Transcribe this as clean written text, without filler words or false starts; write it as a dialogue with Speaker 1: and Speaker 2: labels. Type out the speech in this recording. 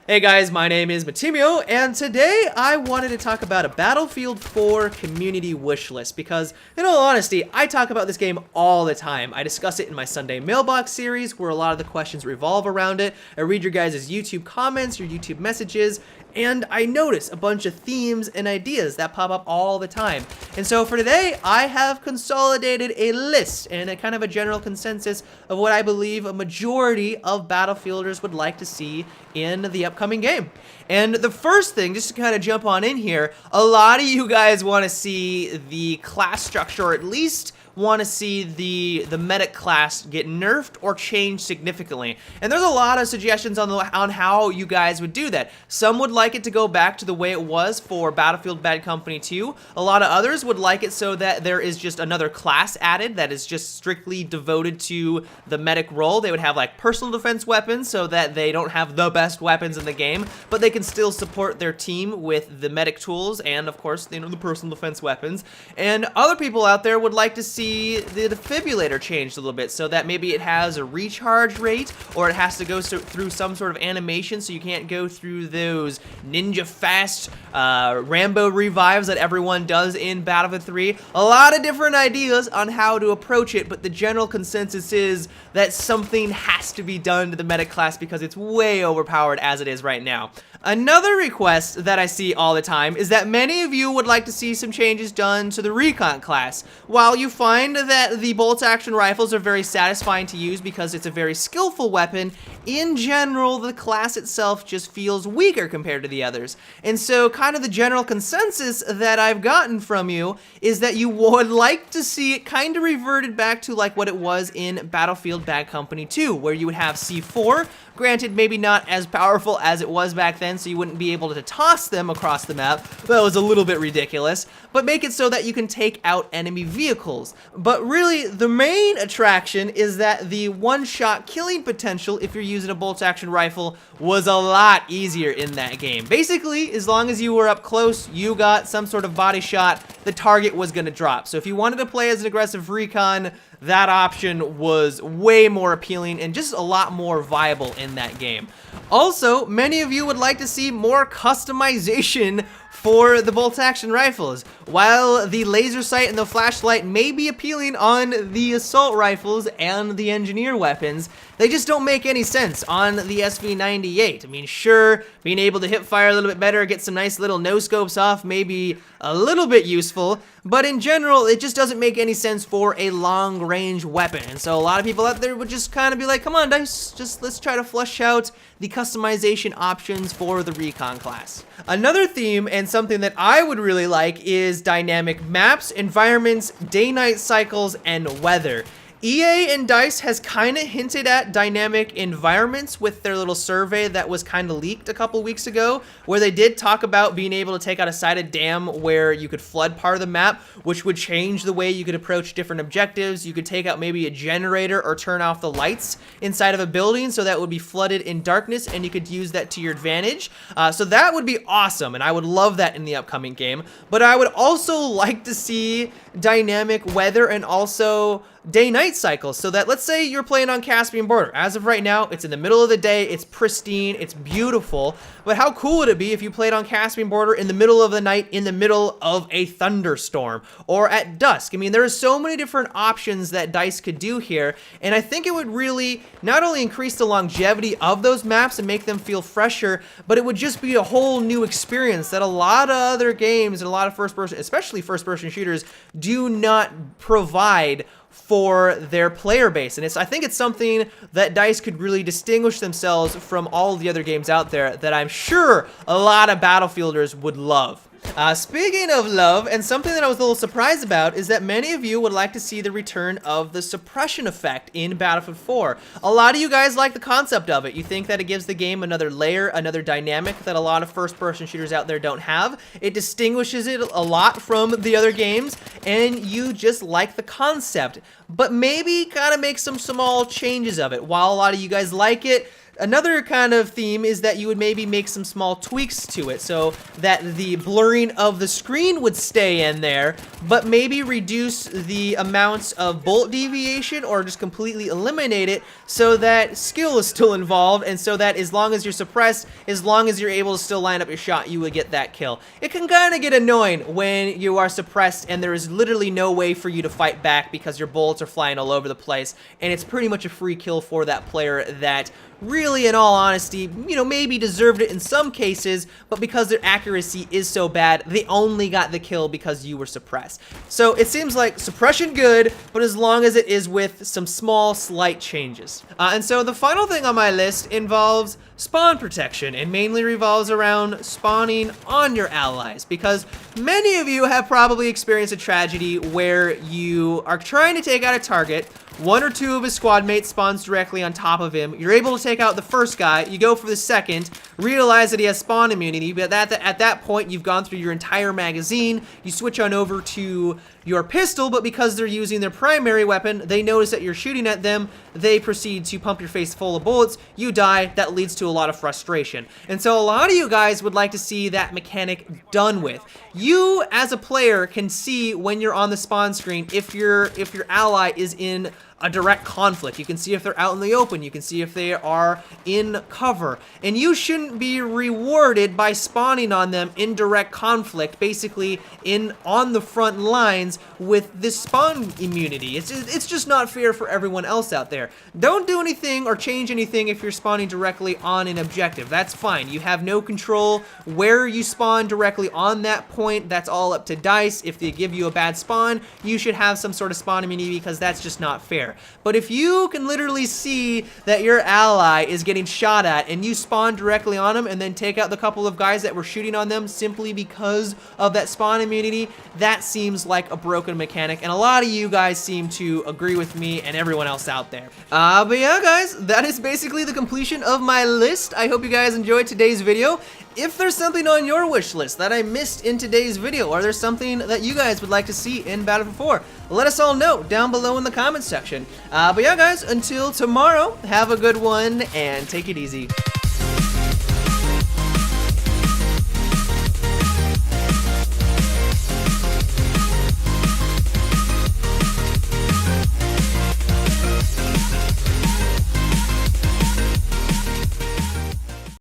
Speaker 1: Hey guys, my name is Matimio, and today I wanted to talk about a Battlefield 4 community wish list because, in all honesty, I talk about this game all the time. I discuss it in my Sunday Mailbox series where a lot of the questions revolve around it. I read your guys' YouTube comments, your YouTube messages, and I notice a bunch of themes and ideas that pop up all the time. And so for today, I have consolidated a list and a kind of a general consensus of what I believe a majority of Battlefielders would like to see in the upcoming game. And the first thing, just to kind of jump on in here, a lot of you guys want to see the class structure, or at least want to see the medic class get nerfed or changed significantly. And there's a lot of suggestions on how you guys would do that. Some would like it to go back to the way it was for Battlefield Bad Company 2. A lot of others would like it so that there is just another class added that is just strictly devoted to the medic role. They would have like personal defense weapons so that they don't have the best weapons in the game, but they can still support their team with the medic tools and, of course, the personal defense weapons. And other people out there would like to see the defibrillator changed a little bit so that maybe it has a recharge rate, or it has to go through some sort of animation so you can't go through those ninja fast Rambo revives that everyone does in Battlefield 3. A lot of different ideas on how to approach it, but the general consensus is that something has to be done to the medic class because it's way overpowered as it is right now. Another request that I see all the time is that many of you would like to see some changes done to the Recon class. While you find that the bolt-action rifles are very satisfying to use because it's a very skillful weapon, in general, the class itself just feels weaker compared to the others. And so kind of the general consensus that I've gotten from you is that you would like to see it kind of reverted back to like what it was in Battlefield Bad Company 2, where you would have C4, granted maybe not as powerful as it was back then, so you wouldn't be able to toss them across the map. That was a little bit ridiculous, but make it so that you can take out enemy vehicles. But really, the main attraction is that the one-shot killing potential, if you're using a bolt-action rifle, was a lot easier in that game. Basically, as long as you were up close, you got some sort of body shot, the target was going to drop. So if you wanted to play as an aggressive recon, that option was way more appealing and just a lot more viable in that game. Also, many of you would like to see more customization for the bolt-action rifles. While the laser sight and the flashlight may be appealing on the assault rifles and the engineer weapons, they just don't make any sense on the SV98. I mean, sure, being able to hip fire a little bit better, get some nice little no-scopes off may be a little bit useful, but in general, it just doesn't make any sense for a long-range weapon. And so a lot of people out there would just kind of be like, come on, DICE, just let's try to flesh out the customization options for the Recon class. Another theme, and something that I would really like, is dynamic maps, environments, day-night cycles, and weather. EA and DICE has kind of hinted at dynamic environments with their little survey that was kind of leaked a couple weeks ago, where they did talk about being able to take out a sided dam where you could flood part of the map, which would change the way you could approach different objectives. You could take out maybe a generator or turn off the lights inside of a building so that would be flooded in darkness, and you could use that to your advantage. So that would be awesome, and I would love that in the upcoming game. But I would also like to see dynamic weather and also day-night cycles, so that let's say you're playing on Caspian border. As of right now, it's in the middle of the day, it's pristine, it's beautiful, but how cool would it be if you played on Caspian border in the middle of the night, in the middle of a thunderstorm, or at dusk? I mean, there are so many different options that DICE could do here, and I think it would really not only increase the longevity of those maps and make them feel fresher, but it would just be a whole new experience that a lot of other games and a lot of first-person, especially first-person shooters, do not provide for their player base. And I think it's something that DICE could really distinguish themselves from all the other games out there that I'm sure a lot of Battlefielders would love. Speaking of love, and something that I was a little surprised about, is that many of you would like to see the return of the suppression effect in Battlefield 4. A lot of you guys like the concept of it. You think that it gives the game another layer, another dynamic that a lot of first-person shooters out there don't have. It distinguishes it a lot from the other games, and you just like the concept. But maybe kind of make some small changes of it. While a lot of you guys like it, Another kind of theme is that you would maybe make some small tweaks to it so that the blurring of the screen would stay in there, but maybe reduce the amounts of bolt deviation or just completely eliminate it so that skill is still involved, and so that as long as you're suppressed, as long as you're able to still line up your shot, you would get that kill. It can kind of get annoying when you are suppressed and there is literally no way for you to fight back because your bullets are flying all over the place, and it's pretty much a free kill for that player that really, in all honesty, maybe deserved it in some cases, but because their accuracy is so bad, they only got the kill because you were suppressed. So it seems like suppression good, but as long as it is with some small, slight changes. And so the final thing on my list involves spawn protection, and mainly revolves around spawning on your allies, because many of you have probably experienced a tragedy where you are trying to take out a target, one or two of his squad mates spawns directly on top of him, you're able to take out the first guy, you go for the second, realize that he has spawn immunity, but at that point you've gone through your entire magazine, you switch on over to your pistol, but because they're using their primary weapon, they notice that you're shooting at them, they proceed to pump your face full of bullets, you die, that leads to a lot of frustration. And so a lot of you guys would like to see that mechanic done with. You, as a player, can see when you're on the spawn screen if your ally is in a direct conflict. You can see if they're out in the open, you can see if they are in cover, and you shouldn't be rewarded by spawning on them in direct conflict, basically on the front lines with this spawn immunity. It's just not fair for everyone else out there. Don't do anything or change anything if you're spawning directly on an objective. That's fine. You have no control where you spawn directly on that point. That's all up to DICE. If they give you a bad spawn, you should have some sort of spawn immunity, because that's just not fair. But if you can literally see that your ally is getting shot at and you spawn directly on them and then take out the couple of guys that were shooting on them simply because of that spawn immunity, that seems like a broken mechanic, and a lot of you guys seem to agree with me and everyone else out there. But yeah, guys, that is basically the completion of my list. I hope you guys enjoyed today's video. If there's something on your wish list that I missed in today's video, or there's something that you guys would like to see in Battlefield 4, let us all know down below in the comments section. But yeah, guys, until tomorrow, have a good one and take it easy.